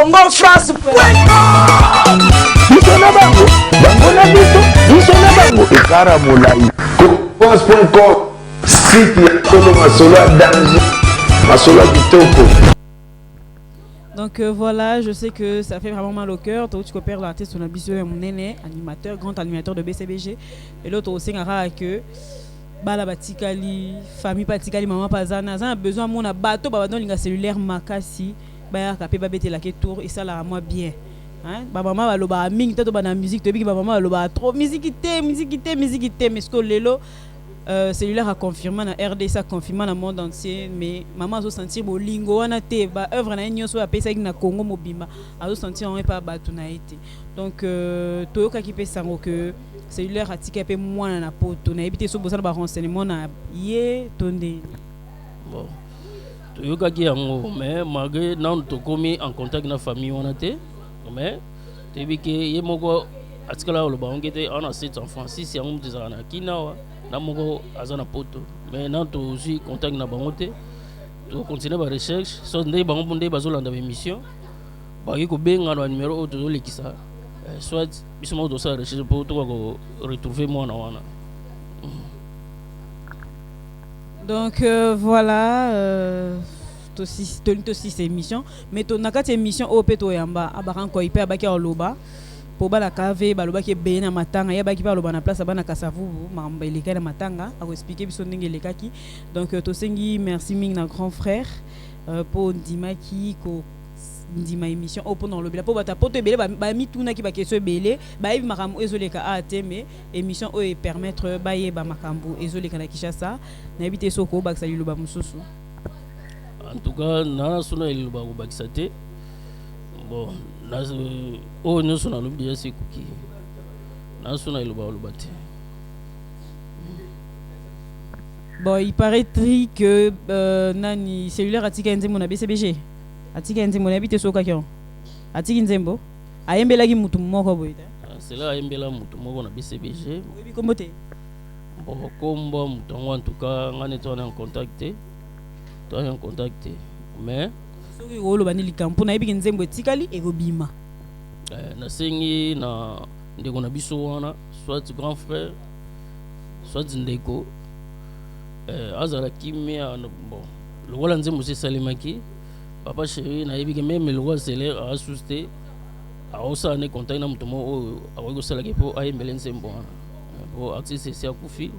congofrance.com. Biso na bango, bango na biso na bango. Ekara molai. Congofrance.com. Site ya solo masolo ya danger. Masolo ya kitoko. Donc voilà, je sais que ça fait vraiment mal au cœur. Toi, tu coopères l'artiste, on a besoin de mon aîné, animateur, grand animateur de BCBG. Et l'autre aussi, que bala batikali, famille batikali, maman pazana, ça a besoin de mon bateau, babadon linga cellulaire makasi, baya kapé babete la tour et ça là moi bien. Hein? Maman va loba ming, toi bana musique, toi bi maman va loba trop musique mais ce que lelo cellulaire a confirmé na RD ça confirmé dans le monde entier mais maman a sentir bolingo wana te ba œuvre na nyoso a pesa na Congo mobimba a sentir on pas batu na été donc toyoka ki pesa ngo que cellulaire a tika pe mwana na poto na ebité so bosana ba renseignement na ye tonde bon toyoka ki yango mais malgré nan to komi en contact na famille wana te mais tebike ye moko atikala lo ba ngete on a 7 enfants 6 yango mteza na kinawa namoko azana poto mais nan to aussi contact na bango te to continuer ba recherche so ndé bango ndé bazolanda ba émission ba yiko benga na numéro auto lekisa soit bismo do sa recherche pour to ko retrouver moi na wana. Donc voilà to si c'est émission mais to nakati émission o peto yamba abaran ko ipe abaki oloba po bala kave baloba ke be na matanga ya baki baloba na place bana kasavu mamba ileka na matanga a expliquer biso ndenge lekaki donc to sengi merci ming na grand frère po ndimaki ko ndima émission au pendant le bela po bata poto belé ba mi tuna ki ba question belé ba ibi makambo ezoleka ate mais émission o et permettre ba yeba makambo ezoleka na Kishasa na ebité soko ba sali loba mususu en tout cas na suna loba ko ba kisate bon oh nous sommes à l'oublier c'est cookie nous sommes à l'oublier. Bon il paraîtrait que nani cellulaire atika nzembo na BCBG atika nzembo na bité soka kyo atika nzembo ayembela ki mutu moko boita c'est là ayembela mutu moko na BCBG oui comment te bon kombo mutu en tout cas ngane to en contact mais soki olo bani likampo na yebiki nzembo etikali ekobima na sengi na ndeko na biso wana soit grand frère soit ndeko azala kimia bon le wala nzembo se salimaki papa chéri na yebiki même le roi seller a susté a osa ne contact na mutumo o awego sala ke po ayembele nzembo wana bo artiste c'est akufi.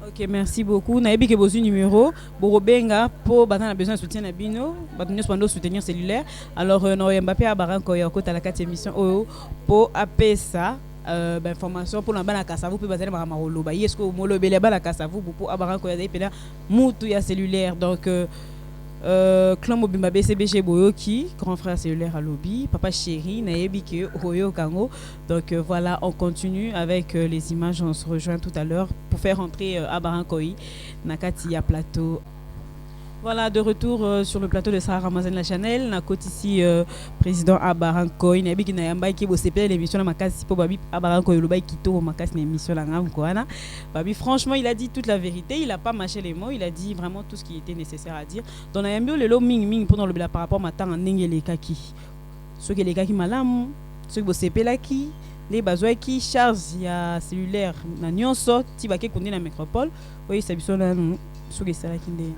Ok, merci beaucoup. Naebi ke bozu numéro, Borobenga pour battre besoin de soutien à Bino, battre soutenir cellulaire. Alors Mbappé a baranko ya kota la 4e émission pour apesa information pour la bana kasavu pour baser ma marolo ba yesko molo bele bana kasavu pour abaranko ya pena mutu ya cellulaire donc clan mobimba BCBG boyoki grand frère cellulaire à lobby papa chéri nayebi ke royo kango donc voilà on continue avec les images on se rejoint tout à l'heure pour faire entrer Abarankoy nakati ya plateau. Voilà, de retour sur le plateau de Sarah Ramazan La Chanel. Na côté ici président Abarankoy na biki na yamba ki bo sepele l'émission na makasi po babi Abarankoy lo ba kito makasi na émission la ngam koana. Babi franchement, il a dit toute la vérité, il a pas mâché les mots, il a dit vraiment tout ce qui était nécessaire à dire. Donc na yambio le lo ming pendant le bela par rapport matanga ndenge le kaki. Ceux qui les kaki malamu, ceux qui bo sepela ki les besoins qui charge ya cellulaire na nyonso ti ba ke kondi na métropole. Oui, ça biso na ceux qui sala kinde.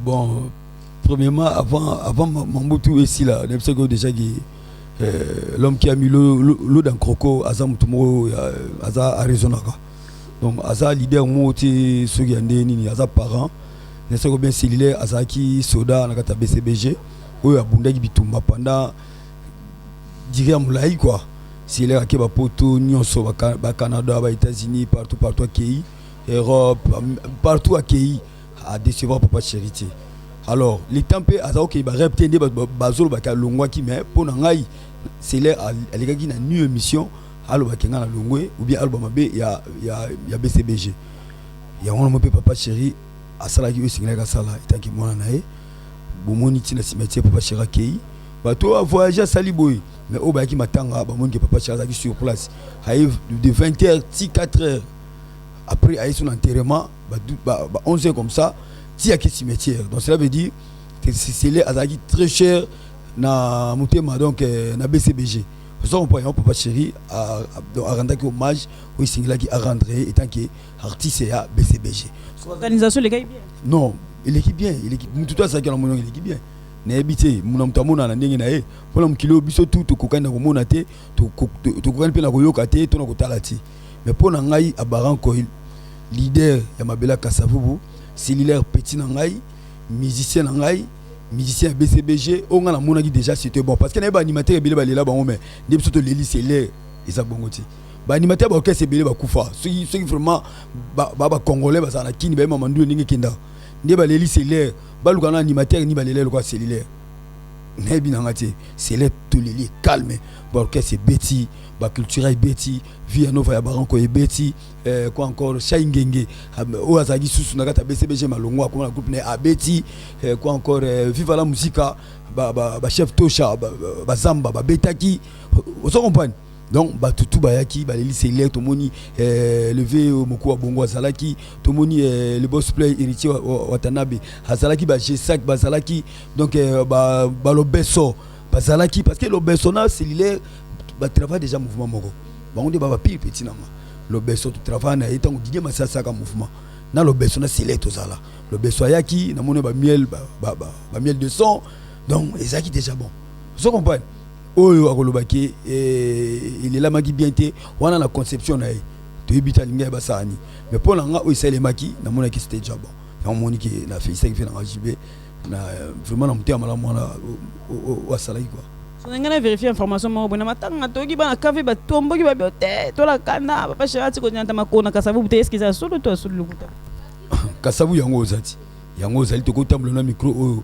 Bon, premièrement, avant Mamoutou ici là, déjà l'homme qui a mis l'eau dans Croco, Aza Moutoumoro, Aza Arizona. Donc Aza leader moti ceux qui ont des Aza parents, ne sais bien cellulaire Aza qui soda na kata BCBG, ou à Bundagi Bitumba pendant dirait Moulaï quoi. Cellulaire qui va poto nyonso ba Canada, ba États-Unis, partout à Kei, Europe, partout à Kei. À décevoir papa charité. Alors les tempés à ça ok ba reptende bazolo ba ka longwa ki mais pour ngai c'est là à les gars qui na une émission allo ba kenga na longwe ou bien album B ya BCBG ya on mo papa chéri à sala ki singa ka sala itaki mwana nae bomoni tina cimetière papa chéri kei ba to voyager sali boy mais au ba ki matanga ba moni papa chéri qui sur place arrive de 20h 4h après à son enterrement 11 heures comme ça, il y a que cimetière. Donc cela veut dire scellé azaki très cher na mutema donc na BCBG. On peut papa chéri à rendre hommage au single qui a rentré étant que artiste à BCBG. L'organisation les gars bien. Non, il est bien, il est tout ça qui a mon il est bien. Na habité mon mtamona na ndenge na e pour le kilo biso tout to kokana ko mona te to kokana pe na koyoka te to na kotala ti. Mais pour na ngai a baranko leader ya mabela Kasavubu, cellulaire petit na ngai, musicien na ngai, musicien BCBG, on a monaki déjà c'était bon parce que na animateur ebele ba lela bango mais ndem soto leli c'est l'air et ça bongo ti. Ba animateur ba orchestre ebele ba kufa. Ceux qui vraiment ba congolais ba sana kini ba mamandu ninge kinda. Ndé ba leli c'est l'air, ba lukana animateur ni ba leli quoi cellulaire. Nebi na ngati c'est l'air tout leli calme. Ba orchestre beti, ba culturel beti, Via Nova ya baranko e beti quoi encore Shaingenge o azagi susu na kata BCBG malongo akoma na groupe na abeti quoi encore Viva la Musica ba chef Tosha ba Zamba ba betaki on se comprend donc ba tutu ba yaki ba leli c'est to moni levé moko wa bongo azalaki to moni le boss play héritier Watanabe azalaki ba G5 ba zalaki donc ba lobeso ba zalaki parce que lobeso na cellulaire ba travail déjà mouvement moko ba on dit ba pile petit na le beso tu travail na etango Didier Massasa ka mouvement na le beso na cellulaire to zala le beso yaki na moni ba miel ba miel de son donc ezaki déjà bon vous comprenez oyo akolobaki il est là maki bien té wana la conception na to ibita linga ba sani mais pour nga o isele maki na mona ki c'était déjà bon na moni ki na fait ça qui fait na JB na vraiment na mté amala mona o salai quoi so ngana vérifier information mo bona matanga toki bana kafe ba tombo ki ba biote to la kana papa shirati ko nyanta makona Kasavubu te eske za solo to solo lukuta Kasavubu yango ozali to ko tambolo na micro o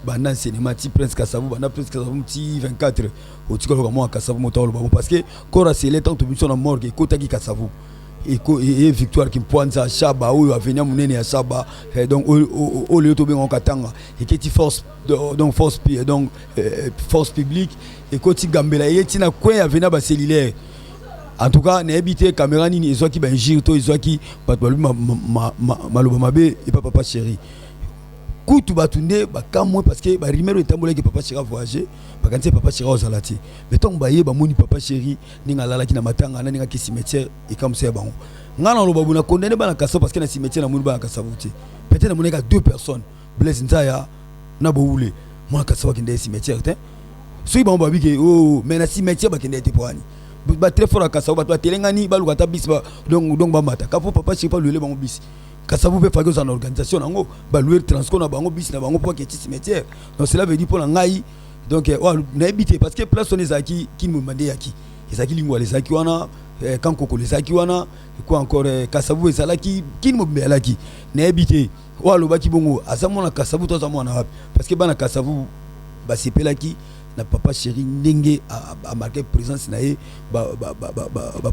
bana cinéma ti Prince Kasavubu bana Prince Kasavubu ti 24 o ti ko mo Kasavubu mo tawlo ba parce que kora c'est le temps to biso na morgue ko taki Kasavubu et victoire qui pointe Chaba ou avenir munene ya Chaba donc au lieu to ben on katanga et que ti force donc force donc force publique et ko ti gambela et ti na coin avenir ba cellulaire en tout cas na habité caméra ni ezo ki ba ngir to ezo ki pat ba maloba mabe et papa chéri kutu batunde ba kamwe parce que ba rimero etambola que papa chéri voyager ba kanse papa chéri ozalati mais tant ba ye ba moni papa chéri ninga lala ki na matanga na ninga ki cimetière et comme ça bango ngana lo babuna condamné ba na Kasavubu parce que na cimetière na moni ba na Kasavubu peut-être na moni ka deux personnes Blaise Nzaya na boule moi Kasavubu ki ndé cimetière te so ba ba bike oh mais na cimetière ba ki ndé te poani ba très fort à Kasavubu ba telengani ba lukata bis ba donc ba mata ka papa chéri pas le bango bis Kasavubu fait faire en organisation nango ba louer transco na bango bis na bango pour que ti cimetière donc cela veut dire pour ngai donc na habité parce que place on ezaki qui me mandé yaki ezaki lingwa les aki wana quand koko les aki wana quoi encore Kasavubu ezalaki qui me belaki na habité wa lobaki bongo azamo na Kasavubu to azamo na parce que bana Kasavubu ba sepelaki na papa chéri ndenge a marqué présence na ye ba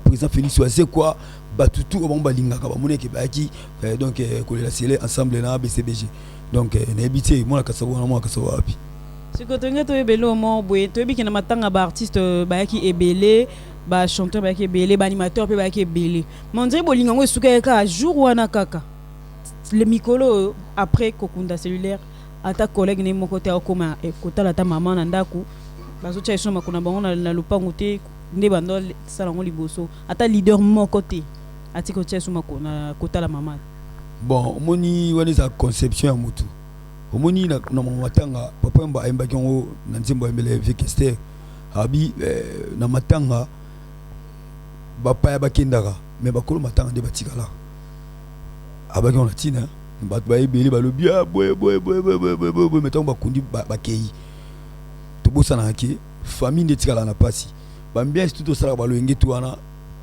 président Félix Oise quoi ba tutu o ba lingaka ba moneke ba ki donc ko la scellé ensemble na BCBG donc na habité moi na Kasavubu na moi Kasavubu api sikotonga to ebele mo boye to ebiki na matanga ba artiste ba ki ebele ba chanteur ba ki ebele ba animateur pe ba ki ebele mon dirait bolinga ngo esuka ka jour wana kaka le mikolo après kokunda cellulaire ata collègue ne moko te akoma ekotala ta maman na ndaku bazo tcha isoma kuna bango na lupango te nde bando sala ngo liboso ata leader moko te atiko tcha isoma kuna kotala maman bon moni wana za conception ya mutu omoni na matanga papa mba ayembaki ngo na nzembo mbele Vikester abi na matanga bapa ya bakendaka mais bakolo matanga de batikala abaki on tina bat ba ebele balobi boy mettons bakundi bakei to bosana ki famille de tikala na pasi bambia tout ça balo ngetu wana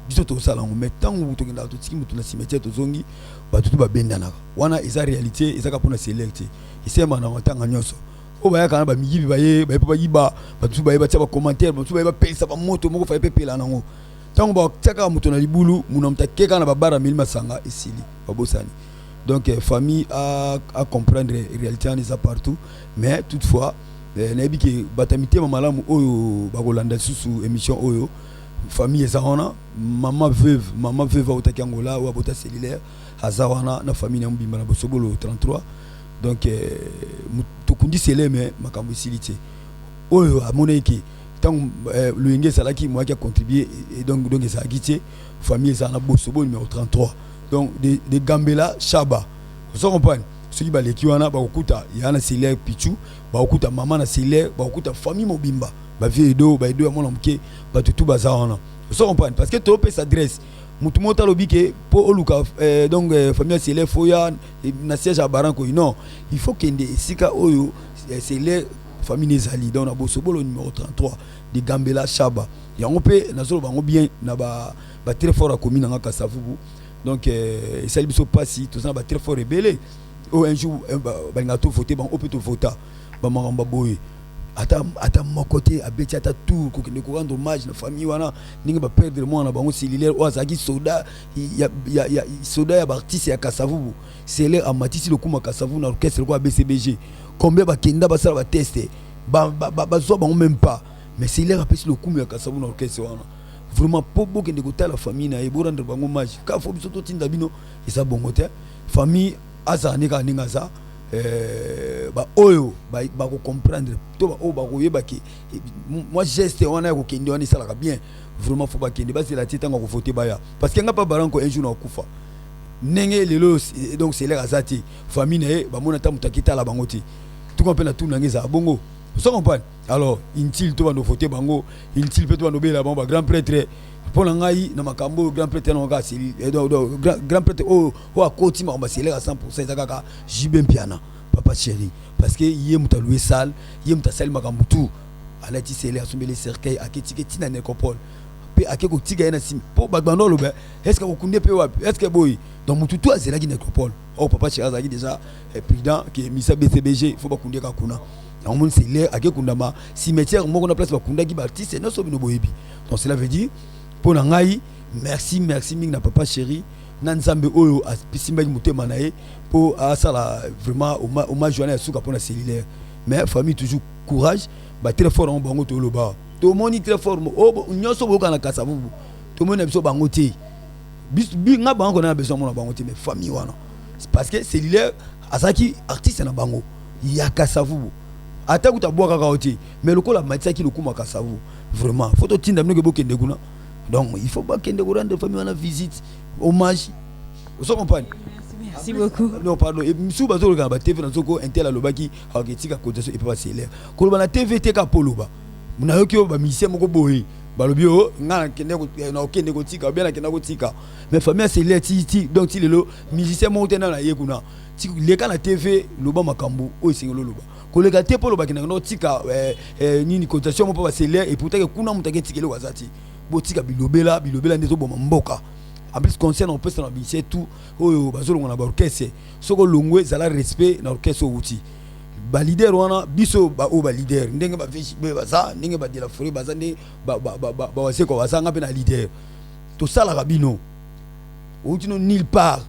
biso to sala ngo metango to ngenda to tiki mutu na cimetière to zongi batutu babendana wana eza réalité eza ka pona selecte isema na matanga nyoso o baya kana ba miyibi baye ba papa yiba batutu baye ba tia ba commentaire batutu baye ba pesa ba moto moko fa pepela nango tango ba tiaka mutu na libulu muna mtakeka na babara milima sanga esili babosani donc famille à comprendre réalité en ça partout mais toutefois na biki batamité mamalamu oyo bakolanda susu émission oyo famille ezana maman veuve otaki angola ou abota cellulaire azawana na famille na mbimba na bosobolo 33 donc kundi sele mais makambo silité oyo amoneki tant le ngé salaki moi qui a contribué et donc ça quitté famille ça na bosobo numéro 33 donc de Gambela Chaba vous comprenez ceux qui ba leki wana ba okuta yana sele pichu ba okuta maman na sele ba okuta famille mobimba ba vie do ba edo ya mona mke ba tutu baza wana vous comprenez parce que to pe s'adresse mutu mota lobi ke po oluka donc famille sele foya na siège à Baranko non il faut que ende sika oyo sele famille Nezali dans na bosobolo numéro 33 de Gambela Chaba ya on peut na solo bango bien na ba très fort à commune na Kasavubu donc ça biso passi tout ça ba très fort rebelle o un jour ba ngato voter ban peut voter ba maramba boy ata mon côté abeti ata tout ko ne ko rendre hommage na famille wana ninga ba perdre moi na bango cellulaire o azaki soda ya soda ya artiste ya Kasavubu c'est l'air amatisi le kuma Kasavubu na orchestre ko BCBG combien ba kenda ba sala ba tester ba zo ba même pas mais c'est l'air apesi le kuma ya Kasavubu na orchestre wana vraiment pour beaucoup de côté la famille na ebo rendre bango hommage ka fo biso to tinda bino esa bongo te famille asa nika ninga za ba oyo ba ko comprendre to ba o ba ko yeba ki moi geste wana ko kende wana sala bien vraiment faut ba kende ba c'est la tête ngako voter baya parce que nga pa Baranko un jour na kufa nenge lelo donc c'est l'air azati famille na ba mona ta mutakita la bango ti tout comprendre na tout nangeza bongo vous comprenez alors intil to ba no voter bango intil peut to ba no bela ba grand prêtre pour la ngai na makambo grand prêtre na ngasi grand prêtre o akoti ma ba c'est l'air à 100% zakaka jibem piana papa chéri parce que yé muta louer salle yé muta salle makambo tout ala ti c'est l'air sombele cercueil aketike tina nécropole pe akeko tiga na sim po bagbando lo be est-ce que vous kunde pe wapi est-ce que boy donc mutu tout azela ki nécropole oh papa chéri azaki déjà président qui misa BCBG faut ba kunde ka kuna on monde c'est l'air akekunda ma cimetière moko na place ba kunda ki ba artiste non so bino boyebi donc cela veut dire pour na ngai merci ming na papa chéri na nzambe oyo apisimba mutema na ye pour asala vraiment hommage journée suka pour na cellulaire mais famille toujours courage ba très fort on bango to loba to moni très fort o nyoso boka na Kasavubu to moni biso bango te bi nga bango na besoin mona bango te mais famille wana parce que cellulaire asaki artiste na bango ya Kasavubu ata kuta boka ka oti mais lokola mataki lokuma Kasavubu vraiment faut to tinda mnoke bokende kuna donc il faut pas kende ko rendre famille wana visite hommage vous comprenez. Merci beaucoup. Non, pardon. Et sous bazo le gamba TV na soko intel alobaki haketika cotisation et pas c'est ko ba na TV te ka poloba muna yoki ba mission moko boyi balobi o ngana kende ko na kende ko tika bien na kende ko tika mais famille c'est l'air ti donc ti lelo musicien monte na yekuna ti le kana TV loba makambo o singolo loba ko le ka te poloba kina no tika nini cotisation mo pas c'est l'air et pourtant que kuna mutake tikele wazati botika bilobela ndezo boma mboka en plus concerne on peut s'en habituer tout oyo bazolonga na ba orchestre soko longwe zala respect na orchestre outi ba leader wana biso ba o ba leader ndenge ba fiche be baza ndenge ba de la forêt baza ndenge ba wase ko baza ngape na leader to sala rabino outi no nulle part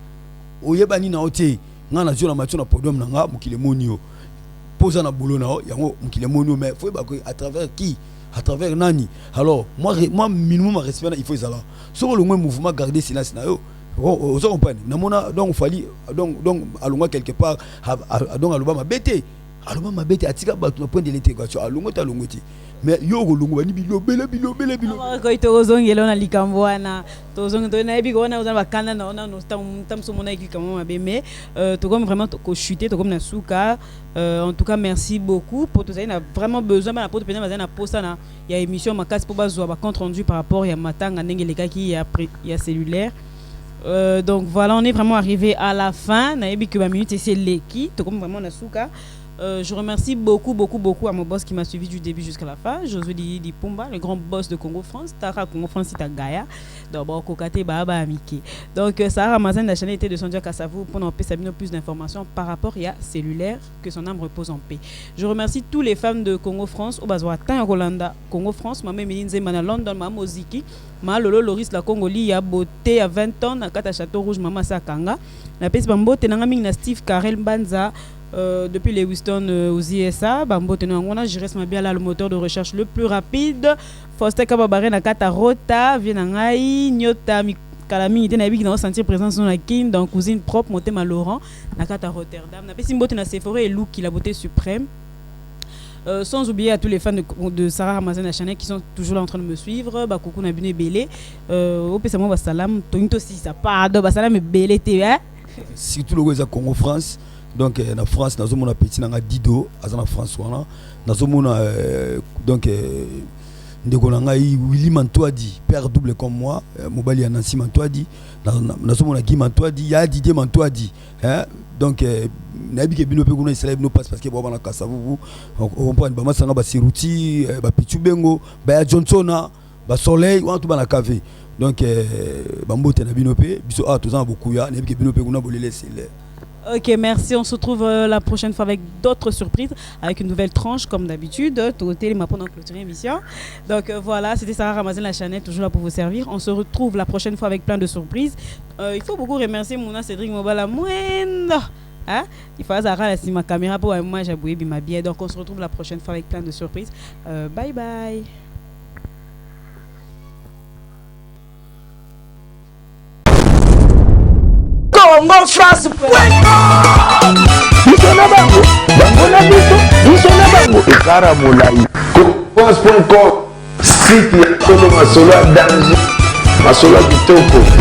oyeba ni na ote ngana zona matio na podium na nga mukile monio posa na boulot na yango mukile monio mais faut ba ko à travers qui à travers nani alors moi minimum respect il faut ça là sur le mouvement garder silence na yo on se comprend na mona donc fali donc alonga quelque part donc aloba mabete atika ba point de l'intégration alonga ta longoti mais yo ko longo bani bilobele ko ito zongelo na likambwana to zongo na ebi ko na uzana bakanda na ona no tam so mona iki kama mabe mais to comme vraiment ko chuter to comme na suka en tout cas merci beaucoup pour tout ça il a vraiment besoin na pour peut na posta na ya émission makasi pour bazwa ba compte rendu par rapport ya matanga ndenge lekaki ya cellulaire. Donc voilà, on est vraiment arrivé à la fin. Na ebi que ba minute c'est leki to comme vraiment na suka. Je remercie beaucoup à mon boss qui m'a suivi du début jusqu'à la fin. Josué Di Pumba, le grand boss de Congo France. Tara Congo France, c'est à Gaïa. D'abord, Kokate Baba Amiki. Donc, Sarah Mazen, la chaîne était de Sondia Kassavou pour nous apporter plus d'informations par rapport à cellulaire, que son âme repose en paix. Je remercie tous les femmes de Congo France, au Bazwa Tan Rolanda, Congo France, Maman Melinze, Mana London, Maman Moziki, Ma Lolo Loris, la Congoli, à beauté à 20 ans, à Kata Château Rouge, Maman Sakanga, la Pes Bambo, Tenangaming, na Steve Karel Banza. Depuis les Winston aux ISA, Bambo Tenangona, je reste bien là le moteur de recherche le plus rapide. Foster Kababare Nakata Rota, Vienangai, Nyota Kalami, Tenabi qui n'a senti présence dans la kin, dans Cousine propre, Motema Laurent, Nakata Rotterdam. N'a pas si beauté na Sephora et Lou qui la beauté suprême. Sans oublier à tous les fans de Sarah Ramazan Chanel qui sont toujours là en train de me suivre. Bah, coucou Nabine Belé. Au Pessamo Bassalam, Tonito si ça pardon, Bassalam et Belé TV. Surtout le Weza Congo France. Donc en France, nous avons un petit Dido, en France, nous avons donc Willy Mantoadi, père double comme moi, Mobali Anansi Mantoadi, nous avons Guy Mantoadi, ya Didier Mantoadi. Donc nabi ke bino pe kuna Israël no passe parce que baba na kasavu on prend ba masanga ba Siruti ba Pichu Bengo ba Johnsona ba Soleil on tout ba na café donc ba mbote na bino pe biso a tous en beaucoup ya nabi ke bino pe kuna bolele c'est. Ok, merci. On se retrouve la prochaine fois avec d'autres surprises, avec une nouvelle tranche comme d'habitude. Télé m'a pendant clôturer l'émission. Donc voilà, c'était Sarah Ramazan la Chanel, toujours là pour vous servir. On se retrouve la prochaine fois avec plein de surprises. Il faut beaucoup remercier Mouna Cédric Mobala Moendo. Hein? Il faut Zara si ma caméra pour moi j'ai bouillé ma bière. Donc on se retrouve la prochaine fois avec plein de surprises. Bye bye. Congo France Bisona bango bango na biso bisona bango ekara molai France.com site ya tolo masolo ya danger masolo ya kitoko